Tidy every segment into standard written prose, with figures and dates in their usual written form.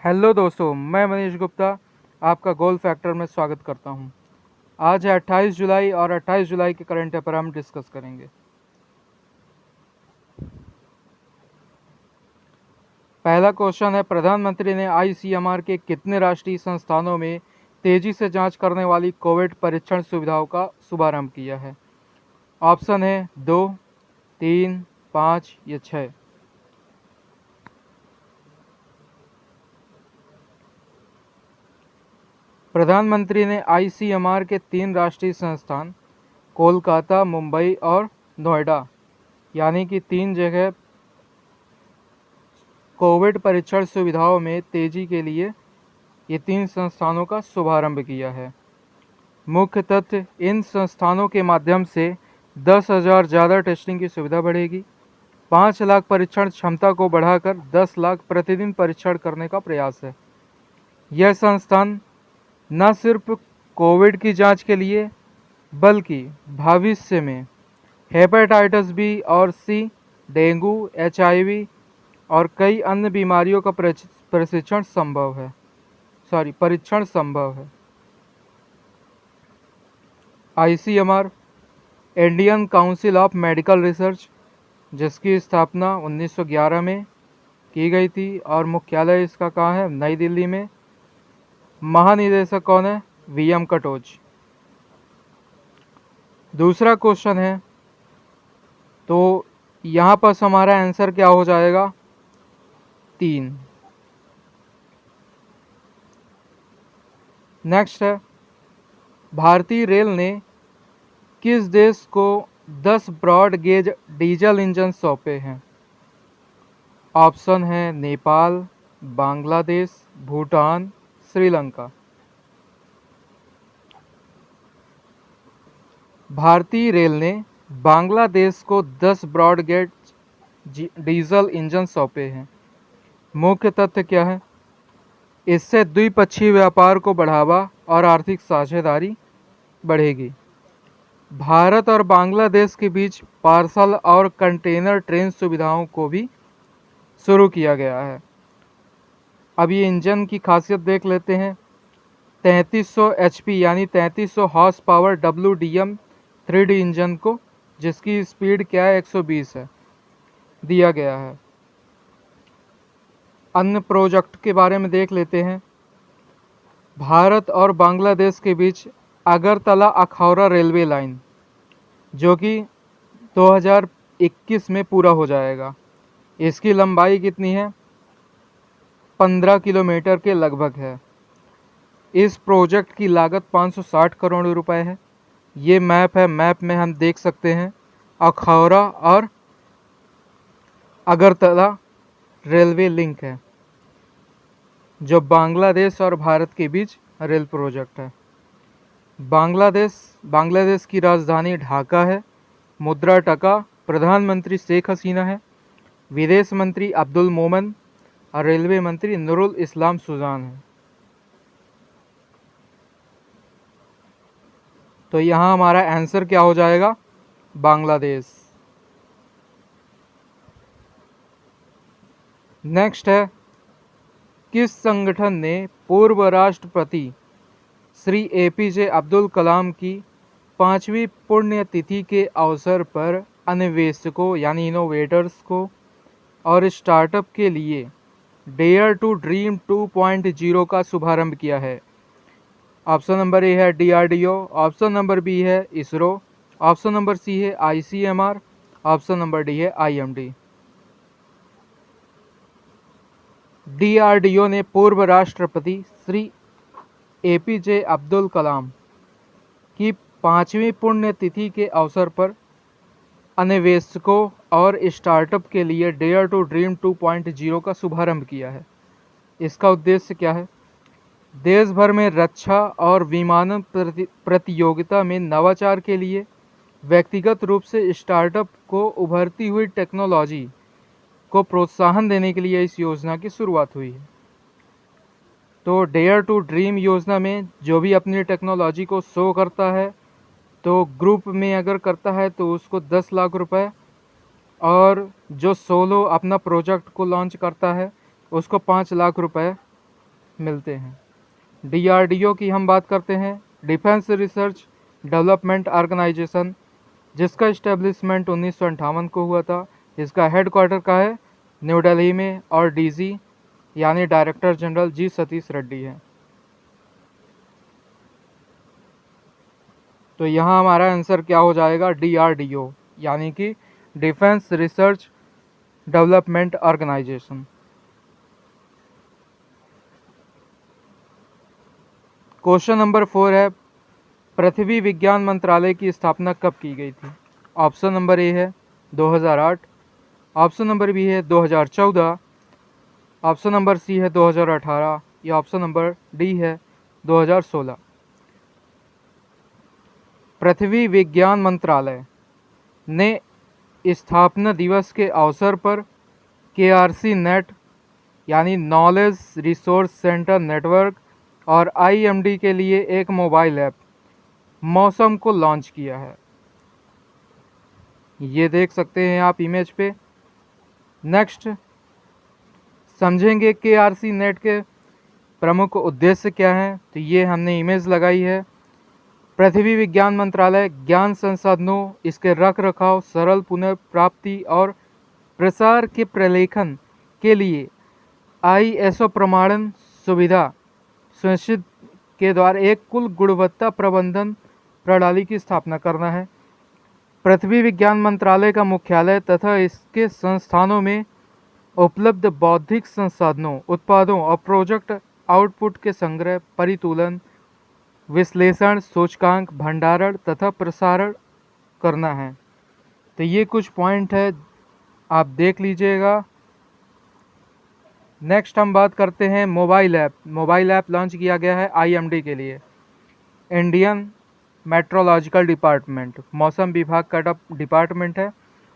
Hello दोस्तों, मैं मनीष गुप्ता आपका गोल फैक्टर में स्वागत करता हूं। आज है 28 जुलाई और 28 जुलाई के करंट अफेयर हम डिस्कस करेंगे। पहला क्वेश्चन है, प्रधानमंत्री ने आईसीएमआर के कितने राष्ट्रीय संस्थानों में तेजी से जांच करने वाली कोविड परीक्षण सुविधाओं का शुभारंभ किया है? ऑप्शन है 2, 3, 5 या 6। प्रधानमंत्री ने आईसीएमआर के 3 राष्ट्रीय संस्थान कोलकाता, मुंबई और नोएडा यानी कि 3 जगह कोविड परीक्षण सुविधाओं में तेजी के लिए ये 3 संस्थानों का शुभारंभ किया है। मुख्य तथ्य, इन संस्थानों के माध्यम से 10,000 ज़्यादा टेस्टिंग की सुविधा बढ़ेगी। 5 लाख परीक्षण क्षमता को बढ़ाकर 10 लाख प्रतिदिन परीक्षण करने का प्रयास है। यह संस्थान न सिर्फ कोविड की जांच के लिए बल्कि भविष्य में हेपेटाइटिस बी और सी, डेंगू, एचआईवी और कई अन्य बीमारियों का परीक्षण संभव है। ICMR Indian council of medical research, जिसकी स्थापना 1911 में की गई थी और मुख्यालय इसका कहाँ है? नई दिल्ली में। महानिदेशक कौन है? वीएम कटोच। दूसरा क्वेश्चन है, तो यहाँ पर हमारा आंसर क्या हो जाएगा? 3। नेक्स्ट है, भारतीय रेल ने किस देश को 10 ब्रॉड गेज डीजल इंजन सौंपे हैं? ऑप्शन है नेपाल, बांग्लादेश, भूटान, श्रीलंका। भारतीय रेल ने बांग्लादेश को 10 ब्रॉड गेज डीजल इंजन सौंपे हैं। मुख्य तथ्य क्या है? इससे द्विपक्षीय व्यापार को बढ़ावा और आर्थिक साझेदारी बढ़ेगी। भारत और बांग्लादेश के बीच पार्सल और कंटेनर ट्रेन सुविधाओं को भी शुरू किया गया है। अब ये इंजन की खासियत देख लेते हैं। 3300 एचपी यानी 3300 horse power WDM 3D engine को, जिसकी स्पीड क्या है? 120 है, दिया गया है। अन्य प्रोजेक्ट के बारे में देख लेते हैं। भारत और बांग्लादेश के बीच अगरतला अखौरा रेलवे लाइन, जो कि 2021 में पूरा हो जाएगा। इसकी लंबाई कितनी है? 15 किलोमीटर के लगभग है। इस प्रोजेक्ट की लागत 560 करोड़ रुपए है। ये मैप है, मैप में हम देख सकते हैं अखौरा और अगरतला रेलवे लिंक है, जो बांग्लादेश और भारत के बीच रेल प्रोजेक्ट है। बांग्लादेश की राजधानी ढाका है। मुद्रा टका। प्रधानमंत्री शेख हसीना है। विदेश मंत्री अब्दुल मोमन और रेलवे मंत्री नूरुल इस्लाम सुजान है। तो यहाँ हमारा आंसर क्या हो जाएगा? बांग्लादेश। नेक्स्ट है, किस संगठन ने पूर्व राष्ट्रपति श्री APJ अब्दुल कलाम की 5वीं पुण्यतिथि के अवसर पर अन्वेषकों यानी इनोवेटर्स को और स्टार्टअप के लिए डेयर टू ड्रीम 2.0 का शुभारंभ किया है? ऑप्शन नंबर ए है DRDO, ऑप्शन नंबर बी है इसरो, ऑप्शन नंबर सी है ICMR, ऑप्शन नंबर डी है IMD। DRDO ने पूर्व राष्ट्रपति श्री APJ अब्दुल कलाम की 5वीं पुण्यतिथि के अवसर पर अन्वेषकों और स्टार्टअप के लिए डेयर टू ड्रीम 2.0 का शुभारंभ किया है। इसका उद्देश्य क्या है? देश भर में रक्षा और विमानन प्रतियोगिता में नवाचार के लिए व्यक्तिगत रूप से स्टार्टअप को उभरती हुई टेक्नोलॉजी को प्रोत्साहन देने के लिए इस योजना की शुरुआत हुई है। तो डेयर टू ड्रीम योजना में जो भी अपनी टेक्नोलॉजी को शो करता है, तो ग्रुप में अगर करता है तो उसको 10 लाख रुपए, और जो सोलो अपना प्रोजेक्ट को लॉन्च करता है उसको 5 लाख रुपए मिलते हैं। DRDO की हम बात करते हैं, डिफेंस रिसर्च डेवलपमेंट ऑर्गेनाइजेशन, जिसका इस्टेब्लिशमेंट 1958 को हुआ था। इसका हेडक्वार्टर का है न्यू दिल्ली में और DG यानी director general G Satish Reddy है। तो यहाँ हमारा आंसर क्या हो जाएगा, DRDO यानी कि defence research development organisation. Question number 4 है, पृथ्वी विज्ञान मंत्रालय की स्थापना कब की गई थी? ऑप्शन नंबर ए है 2008, ऑप्शन नंबर बी है 2014, ऑप्शन नंबर सी है 2018 या ऑप्शन नंबर डी है 2016। पृथ्वी विज्ञान मंत्रालय ने स्थापना दिवस के अवसर पर KRC नेट यानी नॉलेज रिसोर्स सेंटर नेटवर्क और IMD के लिए एक मोबाइल ऐप मौसम को लॉन्च किया है। ये देख सकते हैं आप इमेज पे। नेक्स्ट समझेंगे KRC नेट के प्रमुख उद्देश्य क्या हैं। तो ये हमने इमेज लगाई है। पृथ्वी विज्ञान मंत्रालय ज्ञान संसाधनों, इसके रख रखाव, सरल पुनर्प्राप्ति और प्रसार के प्रलेखन के लिए ISO प्रमाणन सुविधा सुनिश्चित के द्वारा एक कुल गुणवत्ता प्रबंधन प्रणाली की स्थापना करना है। पृथ्वी विज्ञान मंत्रालय का मुख्यालय तथा इसके संस्थानों में उपलब्ध बौद्धिक संसाधनों, उत्पादों और प्रोजेक्ट आउटपुट के संग्रह, परितुलन, विश्लेषण, सूचकांक, भंडारण तथा प्रसारण करना है। तो ये कुछ पॉइंट है, आप देख लीजिएगा। नेक्स्ट हम बात करते हैं mobile app. Mobile app launch किया गया है IMD के लिए, इंडियन मेट्रोलॉजिकल डिपार्टमेंट, मौसम विभाग का डिपार्टमेंट है।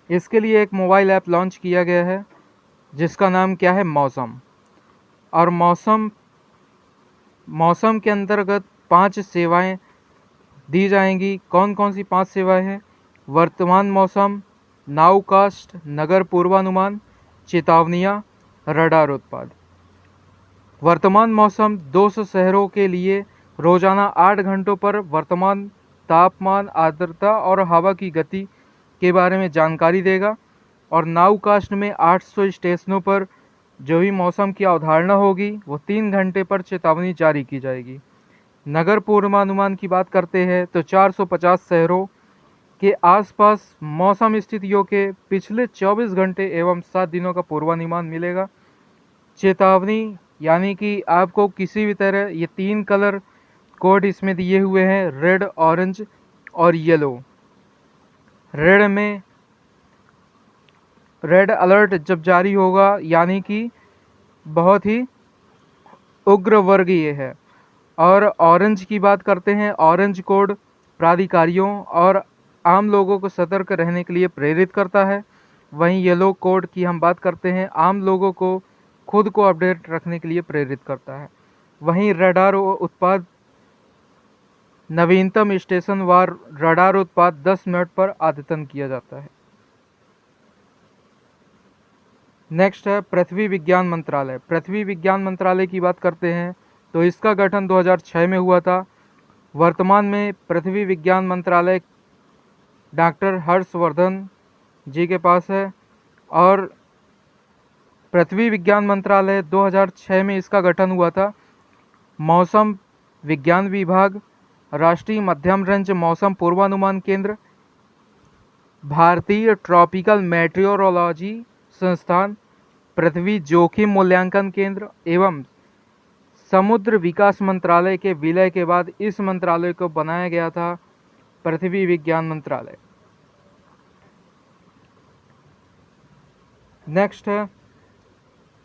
इसके लिए एक मोबाइल ऐप लॉन्च किया गया है जिसका नाम क्या है, मौसम। और मौसम के अंतर्गत 5 सेवाएं दी जाएंगी। कौन कौन सी 5 सेवाएं हैं? वर्तमान मौसम, नाउकास्ट, नगर पूर्वानुमान, चेतावनियां, रडार उत्पाद। वर्तमान मौसम 200 शहरों के लिए रोजाना 8 घंटों पर वर्तमान तापमान, आर्द्रता और हवा की गति के बारे में जानकारी देगा। और नाउकास्ट में 800 स्टेशनों पर जो भी मौसम की अवधारणा होगी वो 3 घंटे पर चेतावनी जारी की जाएगी। नगर पूर्वानुमान की बात करते हैं तो 450 शहरों के आसपास मौसम स्थितियों के पिछले 24 घंटे एवं 7 दिनों का पूर्वानुमान मिलेगा। चेतावनी यानी कि आपको किसी भी तरह, ये 3 कलर कोड इसमें दिए हुए हैं, रेड, ऑरेंज और येलो। रेड में रेड अलर्ट जब जारी होगा यानी कि बहुत ही उग्र वर्गीय है। और ऑरेंज की बात करते हैं, ऑरेंज कोड प्राधिकारियों और आम लोगों को सतर्क रहने के लिए प्रेरित करता है। वहीं येलो कोड की हम बात करते हैं, आम लोगों को खुद को अपडेट रखने के लिए प्रेरित करता है। वहीं रडार उत्पाद, नवीनतम स्टेशन वार रडार उत्पाद 10 मिनट पर अद्यतन किया जाता है। नेक्स्ट है पृथ्वी विज्ञान मंत्रालय। पृथ्वी विज्ञान मंत्रालय की बात करते हैं तो इसका गठन 2006 में हुआ था। वर्तमान में पृथ्वी विज्ञान मंत्रालय डॉक्टर हर्षवर्धन जी के पास है। और पृथ्वी विज्ञान मंत्रालय 2006 में इसका गठन हुआ था। मौसम विज्ञान विभाग, राष्ट्रीय मध्यम रेंज मौसम पूर्वानुमान केंद्र, भारतीय ट्रॉपिकल मेट्रोलॉजी संस्थान, पृथ्वी जोखिम मूल्यांकन केंद्र एवं समुद्र विकास मंत्रालय के विलय के बाद इस मंत्रालय को बनाया गया था पृथ्वी विज्ञान मंत्रालय। नेक्स्ट है,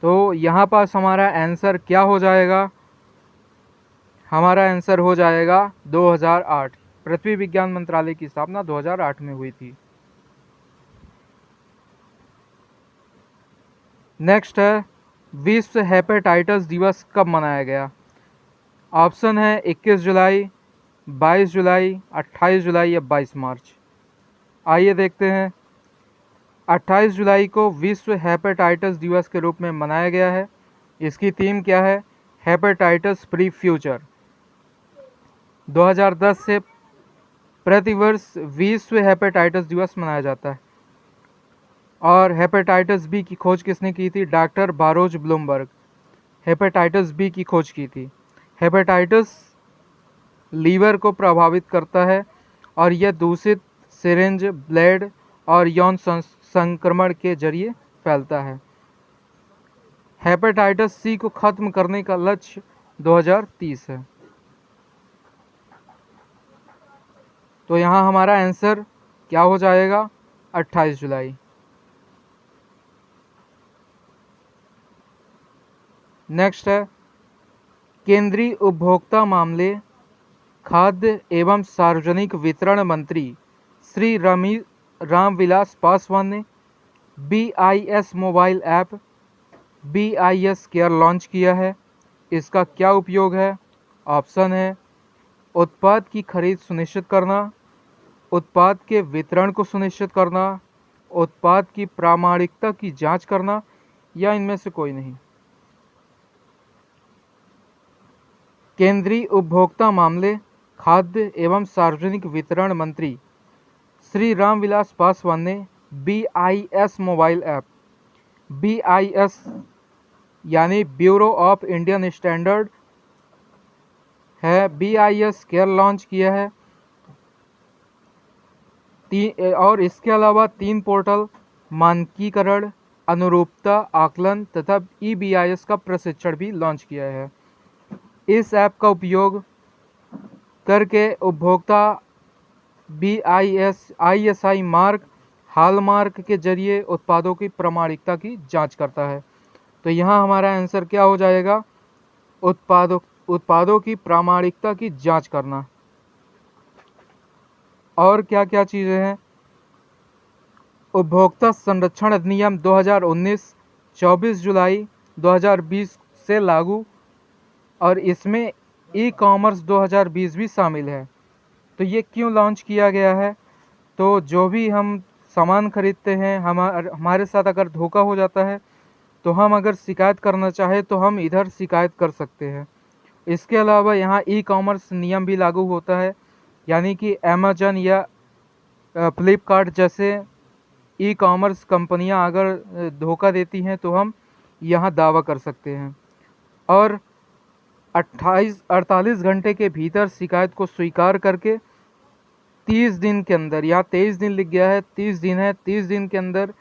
तो यहाँ पास हमारा आंसर क्या हो जाएगा? हमारा आंसर हो जाएगा 2008। पृथ्वी विज्ञान मंत्रालय की स्थापना 2008 में हुई थी। नेक्स्ट है, विश्व हेपेटाइटिस दिवस कब मनाया गया? ऑप्शन है 21 जुलाई, 22 जुलाई, 28 जुलाई या 22 मार्च। आइए देखते हैं। 28 जुलाई को विश्व हेपेटाइटिस दिवस के रूप में मनाया गया है। इसकी थीम क्या है? Hepatitis free future. 2010 से प्रतिवर्ष विश्व हेपेटाइटिस दिवस मनाया जाता है। और हेपेटाइटिस बी की खोज किसने की थी? Doctor Baruch Blumberg hepatitis B की खोज की थी। हेपेटाइटिस लीवर को प्रभावित करता है और यह दूषित सिरिंज, ब्लेड और यौन संक्रमण के जरिए फैलता है। हेपेटाइटिस सी को खत्म करने का लक्ष्य 2030 है। तो यहाँ हमारा आंसर क्या हो जाएगा? 28 जुलाई। नेक्स्ट है केंद्रीय उपभोक्ता मामले, खाद्य एवं सार्वजनिक वितरण मंत्री श्री रामविलास पासवान ने BIS mobile app BIS care launch किया है। इसका क्या उपयोग है? ऑप्शन है उत्पाद की खरीद सुनिश्चित करना, उत्पाद के वितरण को सुनिश्चित करना, उत्पाद की प्रामाणिकता की जांच करना, या इनमें से कोई नहीं। केंद्रीय उपभोक्ता मामले, खाद्य एवं सार्वजनिक वितरण मंत्री श्री रामविलास पासवान ने BIS मोबाइल ऐप, BIS यानी ब्यूरो ऑफ इंडियन स्टैंडर्ड है, BIS केयर लॉन्च किया है। और इसके अलावा 3 पोर्टल मानकीकरण, अनुरूपता आकलन तथा EBIS का प्रशिक्षण भी लॉन्च किया है। इस ऐप का उपयोग करके उपभोक्ता BIS ISI मार्क, हॉलमार्क के जरिए उत्पादों की प्रामाणिकता की जांच करता है। तो यहाँ हमारा आंसर क्या हो जाएगा? उत्पादों की प्रामाणिकता की जांच करना। और क्या क्या चीज़ें हैं? उपभोक्ता संरक्षण अधिनियम 2019 24 जुलाई 2020 से लागू, और इसमें ई-कॉमर्स 2020 भी शामिल है। तो ये क्यों लॉन्च किया गया है? तो जो भी हम सामान खरीदते हैं, हमारे साथ अगर धोखा हो जाता है तो हम अगर शिकायत करना चाहें तो हम इधर शिकायत कर सकते हैं। इसके अलावा यहाँ ई-कॉमर्स नियम भी लागू होता है, यानी कि अमेजन या फ्लिपकार्ट जैसे ई-कॉमर्स कंपनियां अगर धोखा देती हैं तो हम यहाँ दावा कर सकते हैं। और 48 घंटे के भीतर शिकायत को स्वीकार करके 30 दिन के अंदर, या 23 दिन लिख गया है, 30 दिन है, 30 दिन के अंदर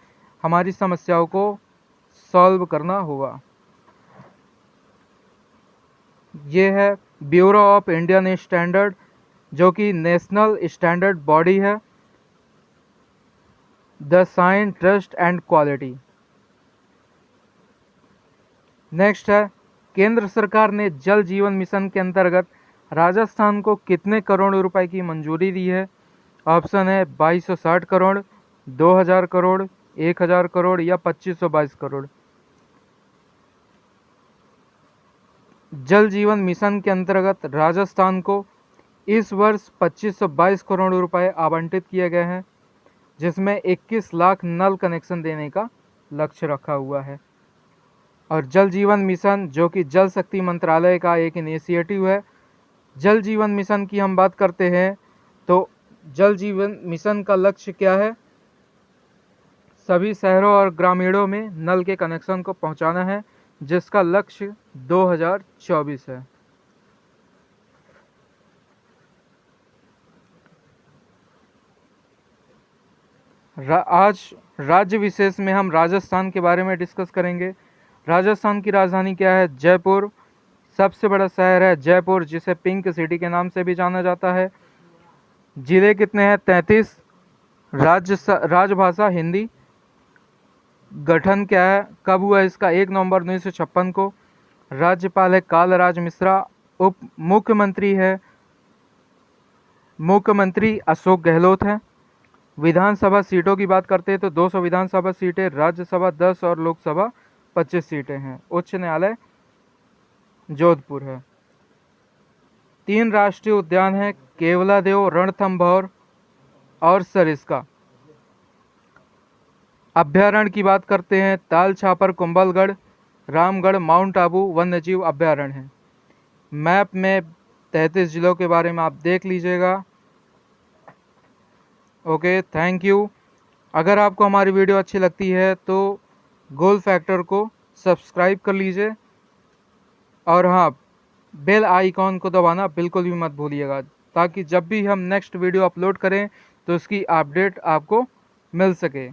हमारी समस्याओं को सॉल्व करना होगा। ये है ब्यूरो ऑफ इंडियन स्टैंडर्ड, जो कि नेशनल स्टैंडर्ड बॉडी है, the sign, trust and quality. Next है केंद्र सरकार ने जल जीवन मिशन के अंतर्गत राजस्थान को कितने करोड़ रुपए की मंजूरी दी है? ऑप्शन है 2260 करोड़, 2000 करोड़, 1000 करोड़ या 2522 करोड़। जल जीवन मिशन के अंतर्गत राजस्थान को इस वर्ष 2522 करोड़ रुपए आवंटित किए गए हैं, जिसमें 21 लाख नल कनेक्शन देने का लक्ष्य रखा हुआ है। और जल जीवन मिशन, जो कि जल शक्ति मंत्रालय का एक इनिशिएटिव है, जल जीवन मिशन की हम बात करते हैं तो जल जीवन मिशन का लक्ष्य क्या है? सभी शहरों और ग्रामीणों में नल के कनेक्शन को पहुंचाना है, जिसका लक्ष्य 2024 है। आज राज्य विशेष में हम राजस्थान के बारे में डिस्कस करेंगे। राजस्थान की राजधानी क्या है? जयपुर। सबसे बड़ा शहर है जयपुर, जिसे पिंक सिटी के नाम से भी जाना जाता है। जिले कितने हैं? 33। राजभाषा हिंदी। गठन क्या है? कब हुआ इसका? 1 नवंबर 1956 को। राज्यपाल है कालराज मिश्रा। उप मुख्यमंत्री अशोक गहलोत हैं। विधानसभा सीटों की बात करते हैं तो 200 विधानसभा सीटें, राज्यसभा 10 और लोकसभा 25 सीटें हैं। उच्च न्यायालय जोधपुर है। 3 राष्ट्रीय उद्यान हैं, केवलादेव, रणथंभौर और सरिस्का। अभ्यारण्य की बात करते हैं ताल छापर, कुंभलगढ़, रामगढ़ माउंट आबू वन्यजीव अभ्यारण्य है। मैप में 33 जिलों के बारे में आप देख लीजिएगा। Okay, thank you. अगर आपको हमारी वीडियो अच्छी लगती है तो गोल फैक्टर को सब्सक्राइब कर लीजिए और हाँ, बेल आइकॉन को दबाना बिल्कुल भी मत भूलिएगा, ताकि जब भी हम नेक्स्ट वीडियो अपलोड करें तो उसकी अपडेट आपको मिल सके।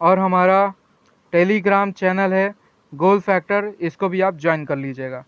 और हमारा टेलीग्राम चैनल है गोल फैक्टर, इसको भी आप ज्वाइन कर लीजिएगा।